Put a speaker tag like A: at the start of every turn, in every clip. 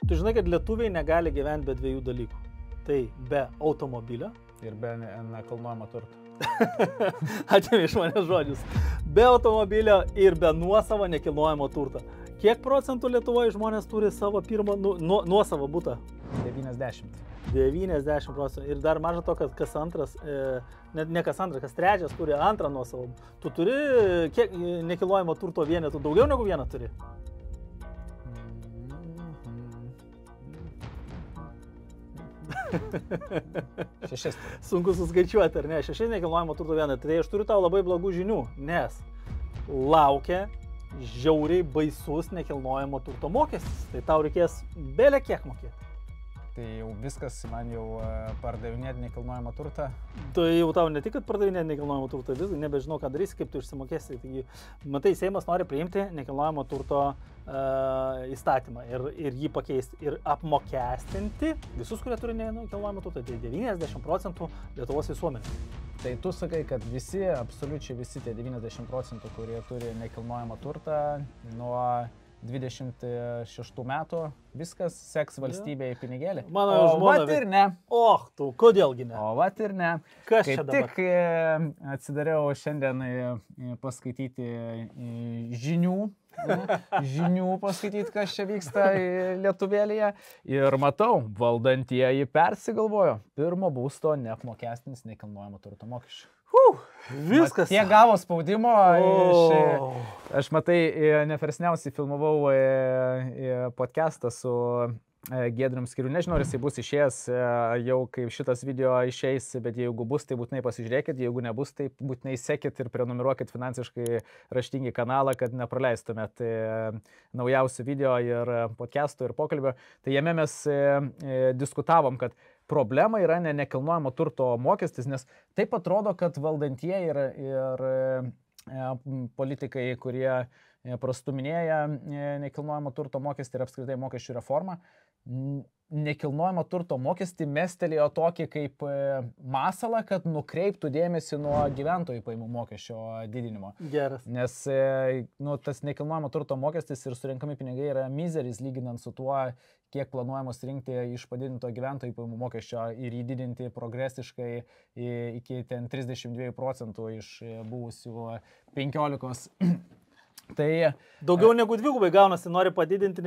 A: Tu žinai, kad lietuviai negali gyventi be dviejų dalykų. Tai be automobilio.
B: Ir be nekilnojamo turto.
A: Atėmė iš manęs žodžius. Be automobilio ir be nuosavo nekilnojamo turto. Kiek procentų Lietuvoje žmonės turi savo pirmą nuosavą butą?
B: 90.
A: 90%. Ir dar maža to, kad kas antras, ne kas antras, kas trečias turi antrą nuosavą. Tu turi kiek nekilnojamo turto vienetų? Daugiau negu vieną turi?
B: Šešis.
A: Sunku suskaičiuoti, ar ne? 6 nekilnojamo turto vienetai. Tai aš turiu tau labai blogų žinių, nes laukia žiauriai baisus nekilnojamo turto mokestis. Tai tau reikės belė kiek mokėti.
B: Tai jau viskas, man jau pardavinėti nekilnojamą turtą.
A: Tai jau tau ne tik, kad pardavinėti nekilnojamo turtą, vis nebežinau, ką darysi, kaip tu išsimokėsi. Taigi, matai, Seimas nori priimti nekilnojamo turto įstatymą ir jį pakeisti ir apmokestinti visus, kurie turi nekilnojamo turtą. Tai 90% Lietuvos visuomenės.
B: Tai tu sakai, kad visi, absoliučiai visi tie 90%, kurie turi nekilnojamą turtą nuo 26 metų, viskas seks valstybėje į pinigėlį.
A: Mano
B: o
A: žmona.
B: vat ir ne.
A: Tu, kodėlgi ne?
B: O vat ir ne.
A: Kas
B: Kaip
A: čia dabar?
B: tik atsidariau šiandien paskaityti žinių paskaityti, kas čia vyksta Lietuvėlėje. Ir matau, valdantieji persigalvojo. Pirmo būsto neapmokestins nekilnojamo turto mokesčio.
A: Viskas.
B: Jie gavo spaudimo aš matai, nepersniausiai filmavau podcastą su Giedrium Skiriu. Nežinau, ar jisai bus išėjęs jau, kai šitas video išeis, bet jeigu bus, tai būtinai pasižiūrėkit, jeigu nebus, tai būtinai sekit ir prenumeruokit finansiškai raštingi kanalą, kad nepraleistumėt naujausių video ir podcastų ir pokalbio. Tai jame mes diskutavom, kad problema yra ne nekilnojamo turto mokestis, nes taip atrodo, kad valdantieji ir politikai, kurie prastuminėja nekilnojamo turto mokestį ir apskritai mokesčių reformą, nekilnojamo turto mokestį mestelėjo tokį kaip masalą, kad nukreiptų dėmesį nuo gyventojų pajamų mokesčio didinimo.
A: Geras.
B: Nes tas nekilnojamo turto mokestis ir surinkami pinigai yra mizeris lyginant su tuo, kiek planuojama surinkti iš padidinto gyventojų pajamų mokesčio ir įdidinti progresiškai iki 32% iš buvusių 15%. Tai
A: daugiau negu dvigubai gaunasi, nori padidinti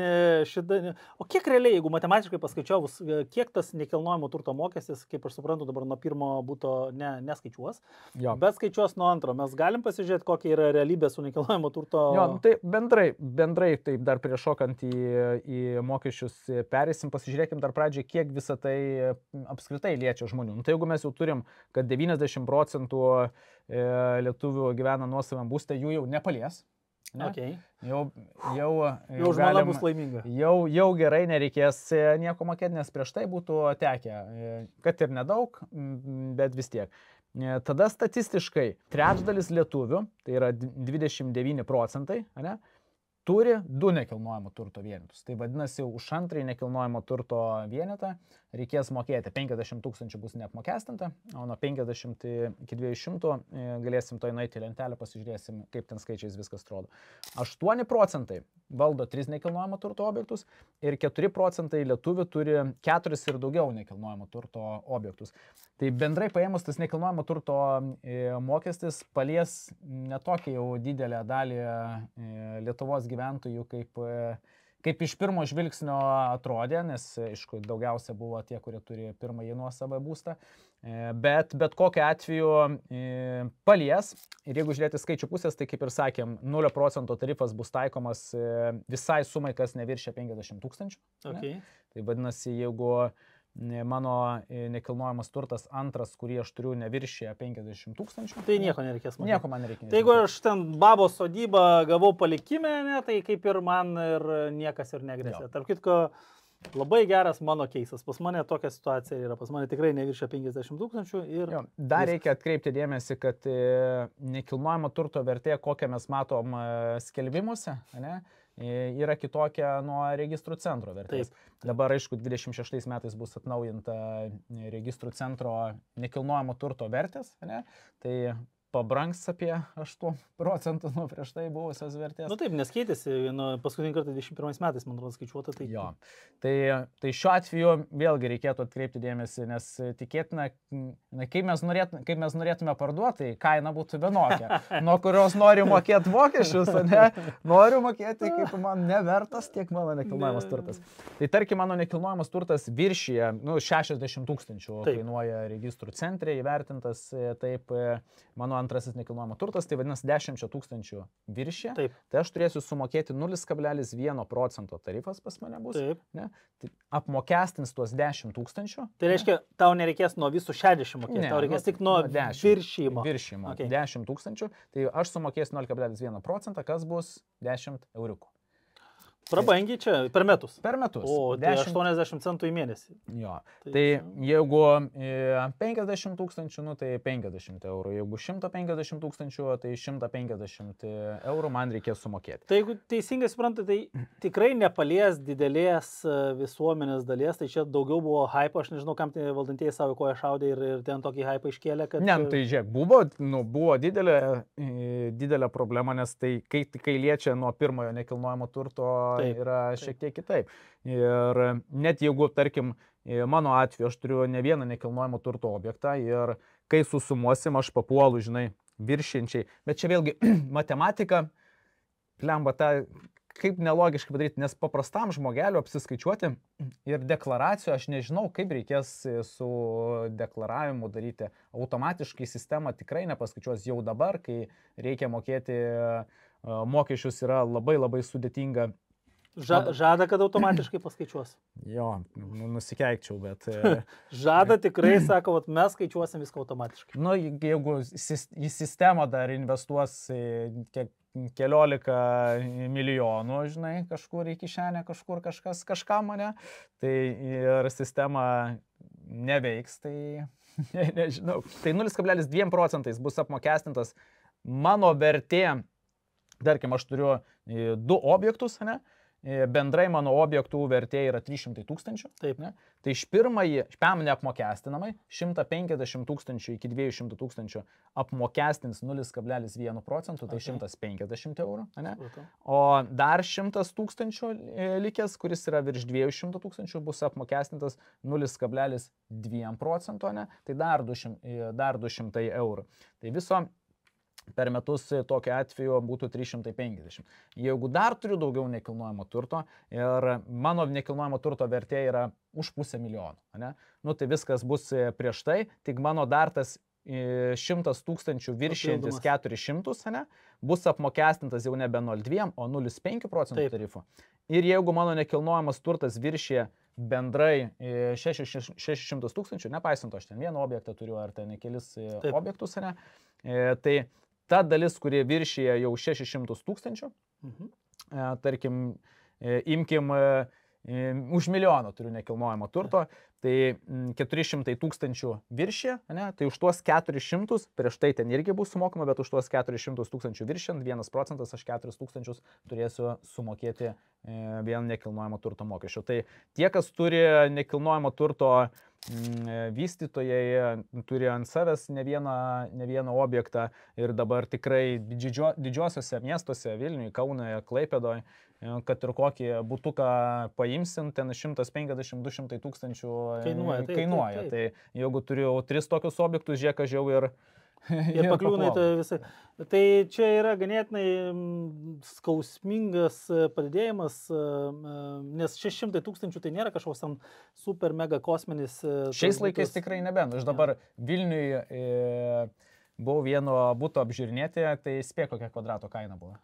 A: šitą. O kiek realiai, jeigu matematiškai paskaičiavus, kiek tas nekilnojamo turto mokestis, kaip aš suprantu, dabar nuo pirmo būto neskaičiuos, bet skaičiuos nuo antro. Mes galim pasižiūrėti, kokia yra realybė su nekilnojamo turto.
B: Jo, tai bendrai taip dar prieš šokant į mokesčius perėsim, pasižiūrėkim dar pradžiai, kiek visą tai apskritai liečia žmonių. Tai jeigu mes jau turim, kad 90% lietuvių gyvena nuosavam būste, jų jau nepalies. Ne?
A: Okay.
B: Jau
A: žmona bus laiminga.
B: Jau gerai, nereikės nieko mokėti, nes prieš tai būtų tekę, kad ir nedaug, bet vis tiek. Tada statistiškai trečdalis lietuvių, tai yra 29%, ne, turi 2 nekilnojamo turto vienetus. Tai vadinasi, už antrąjį nekilnojamo turto vienetą reikės mokėti 50 000 bus neapmokestinta, o nuo 50 iki 200 galėsim to nueiti į lentelę, pasižiūrėsim, kaip ten skaičiais viskas atrodo. 8% valdo 3 nekilnojamo turto objektus ir 4% lietuvių turi 4 ir daugiau nekilnojamo turto objektus. Tai bendrai paėmus tas nekilnojamo turto mokestis palies netokį jau didelę dalį Lietuvos gyventojų, kaip iš pirmo žvilgsnio atrodė, nes aišku, daugiausia buvo tie, kurie turi pirmąjį nuosavą būstą, bet kokiu atveju palies. Ir jeigu žiūrėti skaičių pusės, tai kaip ir sakėm, 0% tarifas bus taikomas visai sumai, kas neviršia 50 000.
A: Okay.
B: Tai vadinasi, jeigu mano nekilnojamas turtas antras, kurį aš turiu, neviršė 50 000.
A: Tai nieko nereikės mokėti.
B: Nieko man nereikės.
A: Tai jeigu aš ten babos sodybą gavau palikimę, ne, tai kaip ir man ir niekas ir negrėsia. Tarp kitko, labai geras mano keisas. Pas mane tokia situacija yra. Pas mane tikrai neviršia 50 000. Ir
B: dar reikia atkreipti dėmesį, kad nekilnojamo turto vertė, kokią mes matom skelbimuose, ne, yra kitokia nuo registrų centro vertės.
A: Taip.
B: Dabar, aišku, 26 metais bus atnaujinta registrų centro nekilnojamo turto vertės, ne? Tai pabrangs apie 8 procentų nuo prieš tai buvusios vertės.
A: Nu taip, nes keitėsi, paskutinį kartą 21 metais, man atrodo, skaičiuota. Tai...
B: Jo. Tai šiuo atveju vėlgi reikėtų atkreipti dėmesį, nes tikėtina, kaip mes norėtume parduoti, tai kaina būtų vienokia, nuo kurios noriu mokėti mokesčius, ne? Noriu mokėti, kaip man nevertas tiek mano nekilnojamas turtas. Tai tarkim, mano nekilnojamas turtas viršyje 60 000 kainuoja registrų centre, įvertintas taip mano antrasis nekilnojamo turtas, tai vadinasi 10 000 viršyje.
A: Taip.
B: Tai aš turėsiu sumokėti 0,1 procento tarifas pas mane bus.
A: Taip.
B: Ne? Tai apmokestins tuos 10 000.
A: Tai reiškia, tau nereikės nuo visų 60 mokėti, tau reikės tik nuo
B: 10.
A: viršymo.
B: Viršymo.
A: Okay.
B: 10 000. Tai aš sumokėsiu 0,1 procentą, kas bus 10 eurikų.
A: Prabangiai čia per metus.
B: Per metus.
A: O, tai 80 centų į mėnesį.
B: Jo. Tai jeigu 50 000, tai 50 eurų. Jeigu 150 000, tai 150 eurų man reikės sumokėti.
A: Tai jeigu teisingai suprantu, tai tikrai nepalies didelės visuomenės dalies, tai čia daugiau buvo hype, aš nežinau, kam tai valdantieji savo koją šaudė ir ten tokį hype iškėlė, kad...
B: Ne, tai žiūrėk, buvo didelė problema, nes tai kai liečia nuo pirmojo nekilnojamo turto, taip, yra šiek tiek kitaip. Ir net jeigu, tarkim, mano atveju aš turiu ne vieną nekilnojamo turto objektą ir kai susumuosim, aš papuolu, žinai, viršinčiai. Bet čia vėlgi matematika, plemba tą, kaip nelogiškai padaryti, nes paprastam žmogeliu apsiskaičiuoti ir deklaracijų aš nežinau, kaip reikės su deklaravimu daryti. Automatiškai sistema tikrai nepaskaičiuos jau dabar, kai reikia mokėti mokesčius, yra labai labai sudėtinga.
A: Žada, kad automatiškai paskaičiuos.
B: Jo, nusikeikčiau, bet...
A: Žada tikrai, sako, mes skaičiuosim viską automatiškai.
B: Nu, jeigu į sistemą dar investuos keliolika milijonų, žinai, kažkur į kišenę, kažkur kažką mane, tai ir sistema neveiks, tai nežinau. Tai 0,2 procentais bus apmokestintas mano vertė, tarkim, aš turiu 2 objektus, ne? Bendrai mano objektų vertė yra 300 000.
A: Taip.
B: Ne? Tai iš pirmam neapmokestinamai 150 000 iki 200 000 apmokestins 0,1 procentų, tai 150 eurų. Ne? O dar 100 000 likęs, kuris yra virš 200 000, bus apmokestintas 0,2 procento, ne? Tai dar 200 eurų. Tai viso per metus tokiu atveju būtų 350. Jeigu dar turiu daugiau nekilnojamo turto ir mano nekilnojamo turto vertė yra už 500 000, ne? Nu, tai viskas bus prieš tai, tik mano dar tas 100 000 viršijantis 400, ne? Bus apmokestintas jau nebe 0,2, o 0,5 procentų tarifu. Ir jeigu mano nekilnojamas turtas viršyje bendrai 600 000, nepaisant aš ten vieną objektą turiu ar ten kelis objektus, ne? Tai ta dalis, kurie viršyje jau 600 000, tarkim, imkim, už milijoną turiu nekilnojamo turto, tai 400 000 viršyje, ne? Tai už tuos 400, prieš tai ten irgi bus sumokama, bet už tuos 400 000 viršyjant 1 procentas, aš 4 000 turėsiu sumokėti vien nekilnojamo turto mokesčio. Tai tie, kas turi nekilnojamo turto vystytojai, turi ant savęs ne vieną objektą ir dabar tikrai didžiosiuose miestuose, Vilniuje, Kaune, Klaipėdoje, kad ir kokį butuką paimsim, ten 150-200 000 kainuoja. Tai jeigu turiu 3 tokius objektus, žiūrėk, aš jau ir
A: pakliūna tai visai. Tai čia yra ganėtinai skausmingas padidėjimas, nes 600 000 tai nėra kažkoks tam super mega kosminis.
B: Šiais laikais tikrai nebent. Aš dabar Vilniuje buvau vieno buto apžiūrinėti, tai spėk, kokia kvadrato kaina buvo.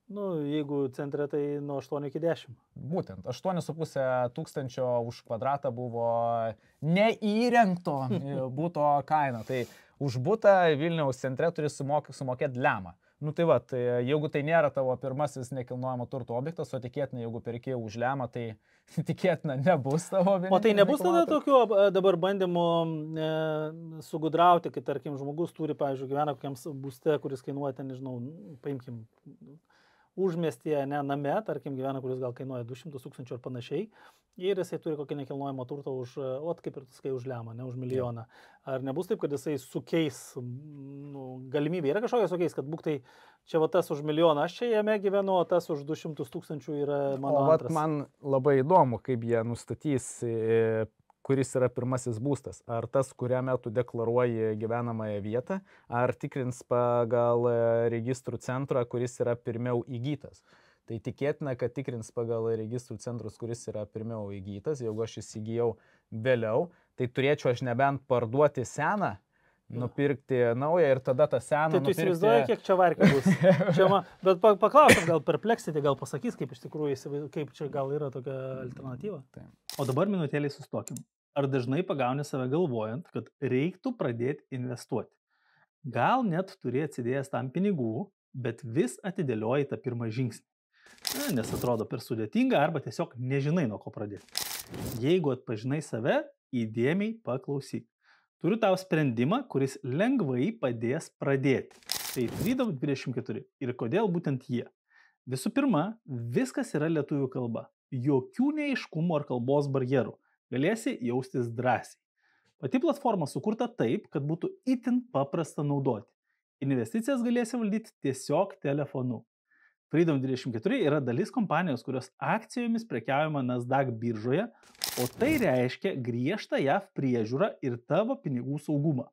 A: Nu, jeigu centre, tai nuo 8 iki 10.
B: Būtent, 8,5 tūkstančio už kvadratą buvo neįrengto buto kaina. Tai už butą Vilniaus centre turi sumokėti lemą. Nu tai va, tai jeigu tai nėra tavo pirmasis nekilnojamo turto objektas, o tikėtina, jeigu perki už lemą, tai tikėtina nebus tavo vienintelis.
A: O tai nebus tada tokių dabar bandymų sugudrauti, kai tarkim žmogus turi, pavyzdžiui, gyvena kokiams būste, kuris kainuoja ten, nežinau, paimkim, užmiestyje, ne name, tarkim, gyvena, kuris gal kainuoja 200 000 ar panašiai, ir jisai turi kokį nekilnojamo turtą už, kaip ir tu sakai, už lemą, ne už milijoną. Ar nebus taip, kad jisai sukeis, galimybė yra kažkokia sukeis, kad būk tai čia va tas už milijoną, aš čia jame gyvenu, o tas už 200 000 yra mano antras.
B: Man labai įdomu, kaip jie nustatys, kuris yra pirmasis būstas. Ar tas, kuriame tu deklaruoji gyvenamąją vietą, ar tikrins pagal registrų centrą, kuris yra pirmiau įgytas. Tai tikėtina, kad tikrins pagal registrų centrus, kuris yra pirmiau įgytas. Jeigu aš įsigijau vėliau, tai turėčiau aš nebent parduoti seną, nupirkti naują ir tada tą seną
A: tai tu įsivaizduoji, kiek čia varkių bus. Bet paklausom, gal Perplexity, gal pasakys, kaip iš tikrųjų, kaip čia gal yra tokia alternatyva.
B: Tai.
A: O dabar minutėlį sustokim. Ar dažnai pagauni save galvojant, kad reiktų pradėti investuoti? Gal net turi atsidėjęs tam pinigų, bet vis atidėlioji tą pirmą žingsnį. Nes atrodo per sudėtinga arba tiesiog nežinai, nuo ko pradėti. Jeigu atpažinai save, įdėmiai paklausyk. Turiu tau sprendimą, kuris lengvai padės pradėti. Tai Freedom 24. Ir kodėl būtent jie? Visų pirma, viskas yra lietuvių kalba. Jokių neaiškumų ar kalbos barjerų. Galėsi jaustis drąsiai. Pati platforma sukurta taip, kad būtų itin paprasta naudoti. Investicijas galėsi valdyti tiesiog telefonu. Freedom 24 yra dalis kompanijos, kurios akcijomis prekiaujama Nasdaq biržoje, o tai reiškia griežtą JAV priežiūrą ir tavo pinigų saugumą.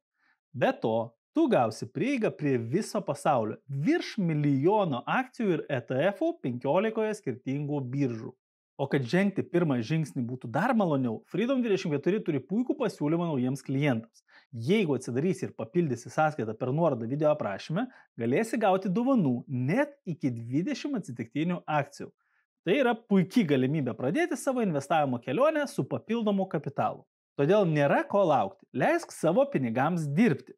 A: Be to, tu gausi prieigą prie viso pasaulio, virš 1 milijono akcijų ir ETF-ų 15 skirtingų biržų. O kad žengti pirmą žingsnį būtų dar maloniau, Freedom 24 turi puikų pasiūlymą naujiems klientams. Jeigu atsidarysi ir papildysi sąskaitą per nuorodą video aprašyme, galėsi gauti dovanų net iki 20 atsitiktinių akcijų. Tai yra puikiai galimybė pradėti savo investavimo kelionę su papildomu kapitalu. Todėl nėra ko laukti, leisk savo pinigams dirbti.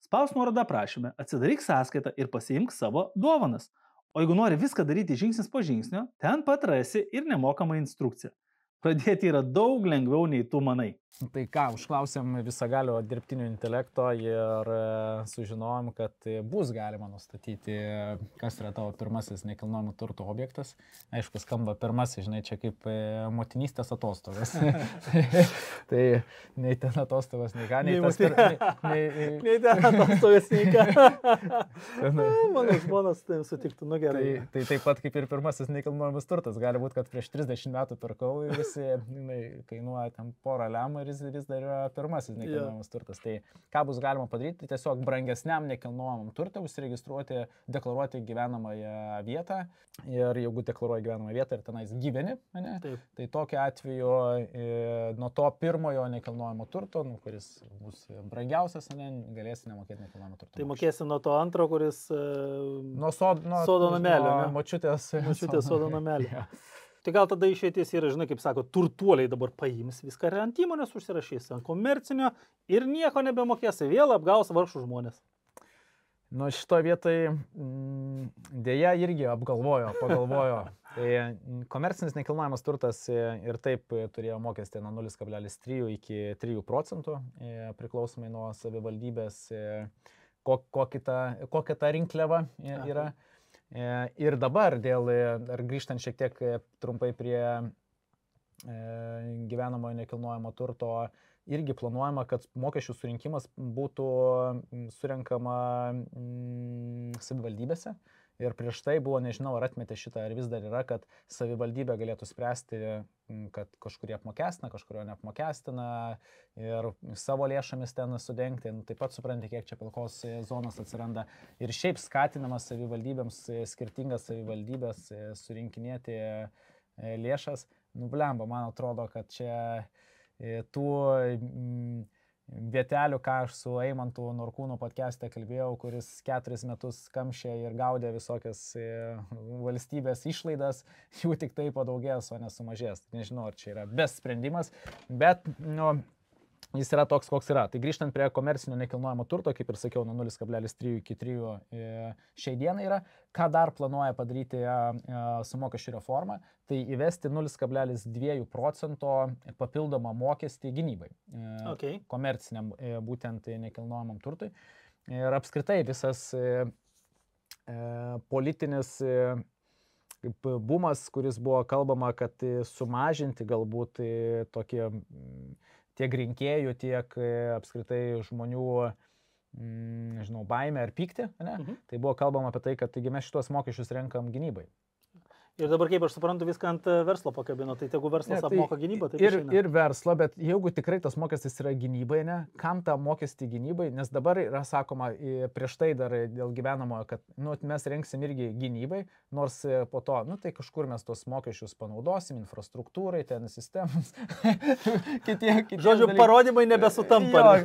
A: Spausk nuorodą aprašyme, atsidaryk sąskaitą ir pasiimk savo dovanas. O jeigu nori viską daryti žingsnis po žingsnio, ten pat rasi ir nemokamą instrukciją. Pradėti yra daug lengviau nei tu manai.
B: Tai ką, užklausėm visagalio dirbtinio intelekto ir sužinojom, kad bus galima nustatyti, kas yra tavo pirmasis nekilnojamo turto objektas. Aišku, skamba pirmasis, žinai, čia kaip motinystės atostogas. Tai nei ten atostogas, nei ką, nei tas
A: nei ten atostogas, nei ką. Mano žmonas tai sutiktų, nu gerai.
B: Tai taip pat kaip ir pirmasis nekilnojamas turtas. Gali būti, kad prieš 30 metų pirkau ir visi kainuoja ten porą lemų ir jis vis dar yra pirmasis nekilnojamas turtas. Tai ką bus galima padaryti, tai tiesiog brangesniam nekilnojamam turtui užsiregistruoti, deklaruoti gyvenamąją vietą. Ir jeigu deklaruoji gyvenamąją vietą ir tenais gyveni, tai tokiu atveju nuo to pirmojo nekilnojamo turto, kuris bus brangiausias, galėsi nemokėti nekilnojamo turto.
A: Tai mokėsi nuo to antro, kuris
B: nuo sodo
A: namelio.
B: Močiutės
A: sodo namelio. Tai gal tada išeitis yra, žinai, kaip sako, turtuoliai dabar paims viską ir ant įmonės užsirašys, ant komercinio ir nieko nebemokės, vėl apgaus vargšų žmonės.
B: Nu, šito vietai dėja irgi pagalvojo. Tai komercinis nekilnojamas turtas ir taip turėjo mokestį nuo 0,3 iki 3%, priklausomai nuo savivaldybės, kokia ta rinkliava yra. Ir dabar, grįžtant šiek tiek trumpai prie gyvenamojo nekilnojamo turto, irgi planuojama, kad mokesčių surinkimas būtų surenkama savivaldybėse. Ir prieš tai buvo, nežinau, ar atmetė šitą, ar vis dar yra, kad savivaldybė galėtų spręsti, kad kažkurie apmokestina, kažkurio neapmokestina ir savo lėšomis ten sudengti. Taip pat supranti, kiek čia pilkos zonos atsiranda. Ir šiaip skatinamas savivaldybėms, skirtingas savivaldybės surinkinėti lėšas. Blemba, man atrodo, kad čia tų vietelių, ką aš su Eimantu Norkūnu podcast'e kalbėjau, kuris 4 metus kamšė ir gaudė visokias valstybės išlaidas, jų tik tai padaugės, o nesumažės. Nežinau, ar čia yra best sprendimas, bet jis yra toks, koks yra. Tai grįžtant prie komercinio nekilnojamo turto, kaip ir sakiau, nuo 0,3 iki 3 šiai dienai yra. Ką dar planuoja padaryti su mokesčių reforma? Tai įvesti 0,2% papildomą mokestį gynybai. Komerciniam būtent nekilnojamam turtui. Ir apskritai visas politinis kaip bumas, kuris buvo kalbama, kad sumažinti galbūt tokie tiek rinkėjų, tiek apskritai žmonių, nežinau, baimę ar pyktį, ne? Tai buvo kalbama apie tai, kad taigi mes šitos mokesčius renkam gynybai.
A: Ir dabar, kaip aš suprantu, viską ant verslo pakabino, tai tegu verslas apmoka gynybą. Tai
B: ir verslo, bet jeigu tikrai tas mokestis yra gynybai, ne, kam tą mokestį gynybai, nes dabar yra sakoma prieš tai dar dėl gyvenamojo, kad mes renksim irgi gynybai, nors po to, tai kažkur mes tos mokesčius panaudosim, infrastruktūrai, ten sistemas.
A: Žodžiu, parodymai nebesutampa.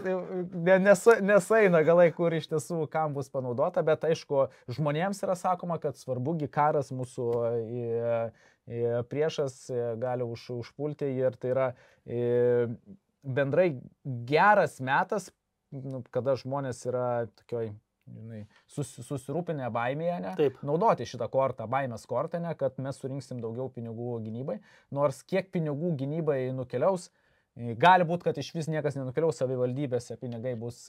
B: Nesaina galai, kur iš tiesų kam bus panaudota, bet aišku, žmonėms yra sakoma, kad svarbugi karas mūsų priešas gali užpulti ir tai yra bendrai geras metas, kada žmonės yra tokioj susirūpinę baimėje, ne?
A: Taip.
B: Naudoti šitą kortą, baimės kortą, ne? Kad mes surinksim daugiau pinigų gynybai, nors kiek pinigų gynybai nukeliaus, gali būti, kad iš vis niekas nenukeliaus, savivaldybėse pinigai bus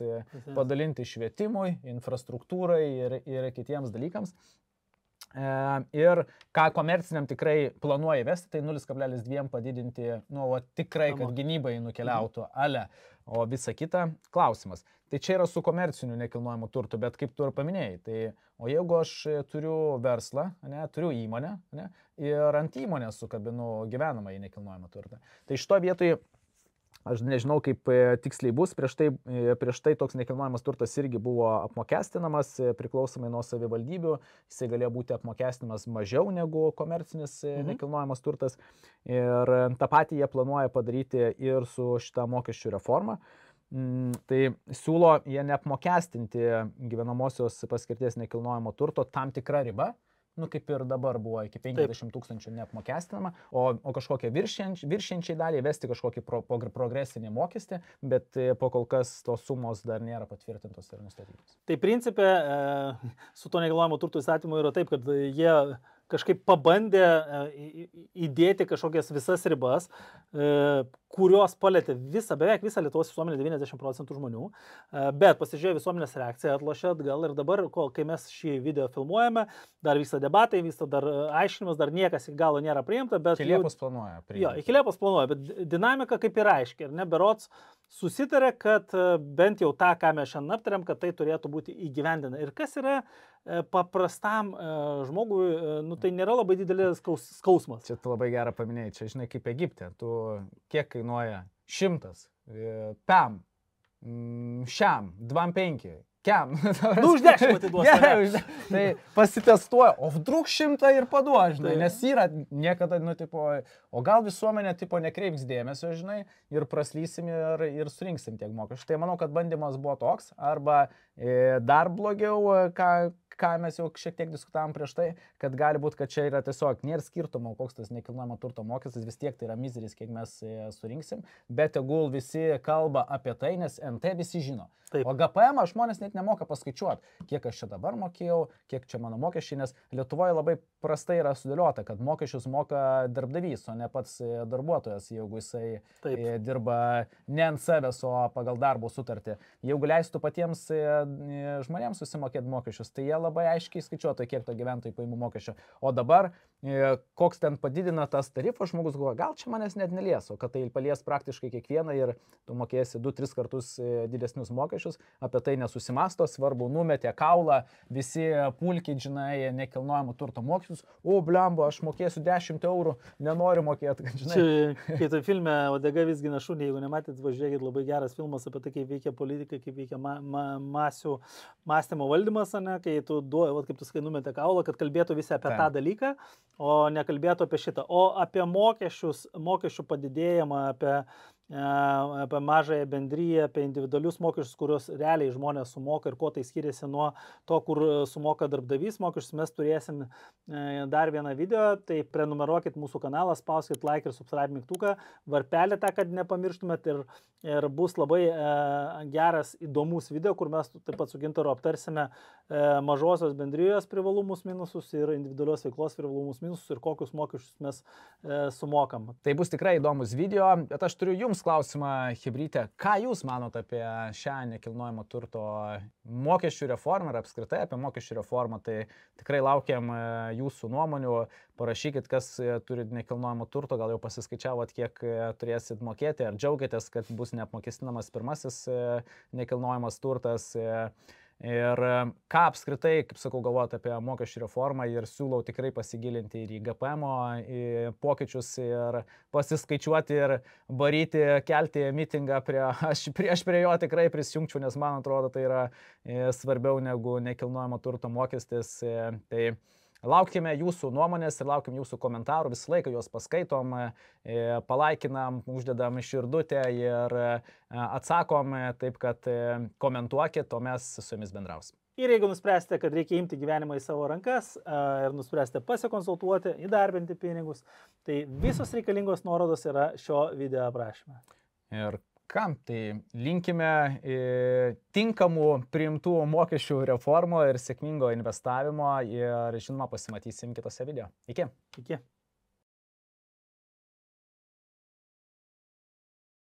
B: padalinti švietimui, infrastruktūrai ir kitiems dalykams. Ir ką komerciniam tikrai planuoja įvesti, tai 0,2 padidinti, tikrai, kad gynybai nukeliautų, o visa kita klausimas. Tai čia yra su komerciniu nekilnojamu turtu, bet kaip tu ir paminėjai, tai, o jeigu aš turiu verslą, ne, turiu įmonę, ne, ir ant įmonės sukabinu gyvenamąjį nekilnojamą turtą, tai šito vietoj aš nežinau, kaip tiksliai bus, prieš tai toks nekilnojamas turtas irgi buvo apmokestinamas, priklausomai nuo savivaldybių, jisai galėjo būti apmokestinamas mažiau negu komercinis nekilnojamas turtas ir tą patį jie planuoja padaryti ir su šitą mokesčių reformą. Tai siūlo jie neapmokestinti gyvenamosios paskirties nekilnojamo turto tam tikrą ribą, kaip ir dabar buvo iki 50 000 neapmokestinama, o kažkokią viršiančiai dalį įvesti kažkokį progresinį mokestį, bet po kol kas tos sumos dar nėra patvirtintos ir nustatytos.
A: Tai principė su to nekilnojamo turto įstatymu yra taip, kad jie kažkaip pabandė įdėti kažkokias visas ribas, kurios palėtė beveik visą Lietuvos visuomenę, 90% žmonių, bet pasižiūrėjo visuomenės reakciją, atlošė atgal ir dabar, kai mes šį video filmuojame, dar vyksta debatai, vyksta dar aiškinimas, dar niekas iki galo nėra priimta, bet...
B: Iki Liepos planuoja priimti.
A: Jo, iki Liepos planuoja, bet dinamika kaip ir aiški, ir ne, berods susitarė, kad bent jau tą, ką mes šiandien aptariam, kad tai turėtų būti įgyvendina. Ir kas yra paprastam žmogui, tai nėra labai didelis skausmas.
B: Čia tu labai gerą paminėjai, čia žinai kaip Egipte, tu kiek kainuoja 100, pam, šiam, 2,5. Kiam?
A: Už 10 atiduos.
B: Tai pasitestuoja, o vdruk 100 ir paduos, žinai, nes yra niekada, o gal visuomenė, nekreips dėmesio, žinai, ir praslysim ir surinksim tiek mokesčių. Tai manau, kad bandymas buvo toks, arba dar blogiau, ką mes jau šiek tiek diskutavom prieš tai, kad gali būti, kad čia yra tiesiog nėra skirtumo, koks tas nekilnojamo turto mokestis, vis tiek tai yra mizeris, kiek mes surinksim, bet tegul visi kalba apie tai, nes NT visi žino. Taip. O GPM žmonės net nemoka paskaičiuoti, kiek aš čia dabar mokėjau, kiek čia mano mokesčiai, nes Lietuvoje labai prastai yra sudėliota, kad mokesčius moka darbdavys, o ne pats darbuotojas, jeigu jisai dirba ne ant savęs, o pagal darbo sutartį. Jeigu leistų patiems žmonėms susimokėti mokesčius, tai jie labai aiškiai skaičiuotų, kiek to gyventojų pajamų mokesčio. O dabar, koks ten padidina tas tarifas, žmogus galvoja, gal čia manęs net nelies, o kad tai palies praktiškai kiekvieną ir tu mokėsi 2-3 kartus didesnius mokesčius, apie tai nesusimasto, svarbu, numetė kaulą, visi pulkit, žinai, nekilnojamo turto mokesčius, blembo, aš mokėsiu 10 eurų, nenoriu mokėti, žinai.
A: Čia, kai tai filme Odega vizgina šunį, jeigu nematėt, važiuokit, labai geras filmas apie tai, kaip veikia politika, kaip veikia mąstymo valdymas, ne, kai tu duoji, kaip tu sakai, numetė kaulą, kad kalbėtų visi apie tą dalyką, o nekalbėtų apie šitą. O apie mokesčių padidėjimą, apie mažąją bendryją, apie individualius mokesčius, kuriuos realiai žmonės sumoka ir kuo tai skiriasi nuo to, kur sumoka darbdavys mokesčius, mes turėsim dar vieną video, tai prenumeruokit mūsų kanalą, spauskit like ir subscribe mygtuką, varpelį tą, kad nepamirštumėt ir bus labai geras, įdomus video, kur mes taip pat su Gintaru aptarsime mažosios bendrijos privalumus minusus ir individualios veiklos privalumus minusus ir kokius mokesčius mes sumokam.
B: Tai bus tikrai įdomus video, bet aš turiu jums jums klausimą, Chebrytė, ką jūs manot apie šią nekilnojamo turto mokesčių reformą ir apskritai apie mokesčių reformą? Tai tikrai laukiam jūsų nuomonių. Parašykit, kas turi nekilnojamo turto, gal jau pasiskaičiavot, kiek turėsit mokėti, ar džiaugiatės, kad bus neapmokestinamas pirmasis nekilnojamas turtas. Ir ką apskritai, kaip sakau, galvoti apie mokesčių reformą ir siūlau tikrai pasigilinti ir į GPM pokyčius ir pasiskaičiuoti ir baryti, kelti mitingą aš prie jo tikrai prisijungčiau, nes man atrodo tai yra svarbiau negu nekilnojamo turto mokestis. Tai laukime jūsų nuomonės ir laukiam jūsų komentarų, visą laiką juos paskaitom, palaikinam, uždedam širdutę ir atsakom, taip kad komentuokit, o mes su jumis bendrausim.
A: Ir jeigu nuspręsite, kad reikia imti gyvenimą į savo rankas ir nuspręsite pasikonsultuoti, įdarbinti pinigus, tai visos reikalingos nuorodos yra šio video aprašyme.
B: Ir kam? Tai linkime tinkamų priimtų mokesčių reformų ir sėkmingo investavimo ir žinoma pasimatysim kitose video. Iki.
A: Iki.